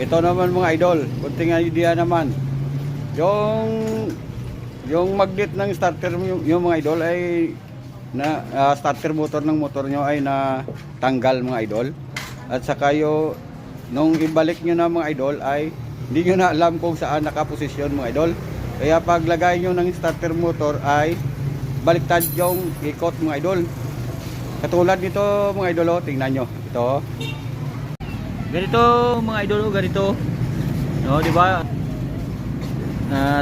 ito naman mga idol, kunting idea naman. Yung magnet ng starter yung mga idol ay na starter motor ng motor nyo ay natanggal mga idol. At saka nung ibalik nyo na mga idol ay hindi nyo na alam kung saan nakaposisyon mga idol. Kaya paglagay nyo ng starter motor ay baliktad yung ikot mga idol. Katulad nito mga idol, oh, tingnan nyo ito. Ganito mga idol, oh, ganito. No, di ba?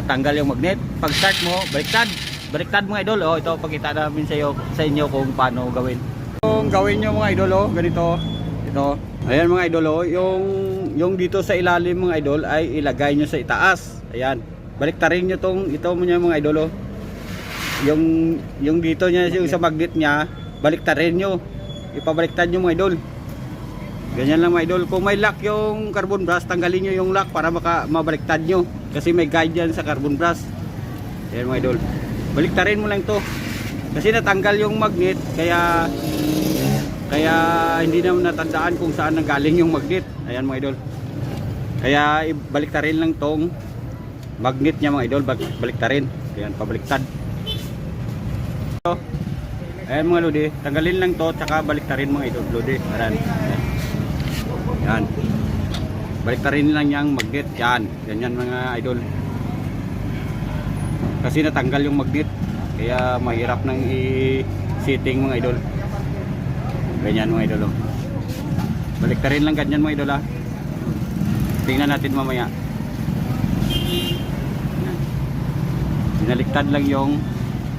Tanggal yung magnet. Pag start mo, baliktad mga idol. Oh, ito pakita namin sa inyo kung paano gawin. Kung gawin nyo mga idol, oh, ganito. Ito. Ayan mga idol, oh, yung dito sa ilalim mga idol ay ilagay nyo sa itaas. Ayan. Baliktarin nyo ito mga idol, oh. Yung dito niya, yung sa magnet niya, baliktarin nyo. Ipabaliktad nyo mga idol. Ganyan lang mga idol. Kung may lock yung carbon brush, tanggalin nyo yung lock para mabaliktad nyo. Kasi may guide yan sa carbon brush. Ayan mga idol. Baliktarin mo lang to. Kasi natanggal yung magnet. Kaya hindi naman natandaan kung saan nanggaling yung magnet. Ayan mga idol. Kaya baliktarin lang tong magnet niya mga idol. Baliktarin. Ayan, pabaliktad. Ayan mga lodi. Tanggalin lang to. Tsaka baliktarin mga idol. Lodi. Ayan. Yan. Baliktarin lang yung magnet. Yan. Ganyan mga idol. Kasi natanggal yung magnet. Kaya mahirap nang i-setting mga idol. Ganyan mga idol. Baliktarin lang ganyan mga idol. Tingnan natin mamaya. Binaliktad lang yung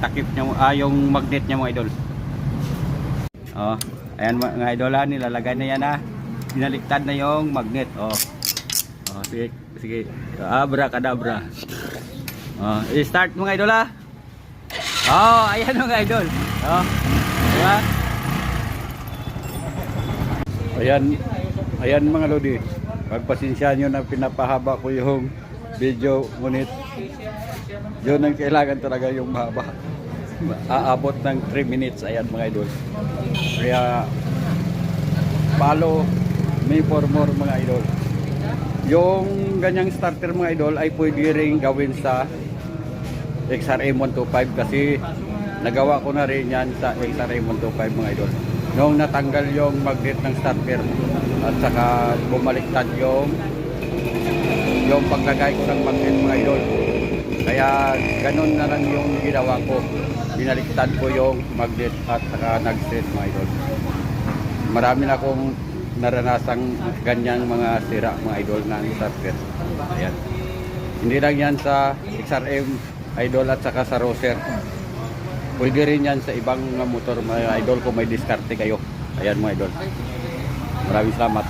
takip niya, yung magnet niya mga idol. Oh, ayan mga idol, nilalagay na yan. Binaliktad na yung magnet. Oh, sige, sige. Abracadabra. I-start mga idol. Ayan mga idol. Diba? Ayan mga lodi. Pagpasensya nyo na pinapahaba ko yung video, ngunit yun ang kailangan talaga yung mahaba. Aabot ng 3 minutes. Ayan mga idol. Kaya follow me for more mga idol. Yung ganyang starter mga idol ay pwede rin gawin sa XRM 125 kasi nagawa ko na rin yan sa XRM 125 mga idol. Nung natanggal yung magnet ng starter at saka bumaliktad yung paglagay ko ng magnet mga idol. Kaya ganun na lang yung ginawa ko. Binaliktad ko yung magnet at saka nag-set mga idol. Marami na akong naranasang ganyang mga sira mga idol ng starter. Ayan. Hindi lang yan sa XRM idol at saka sa Roser. Pwede rin yan sa ibang motor mga idol kung may diskarte kayo. Ayan mga idol. Maraming salamat.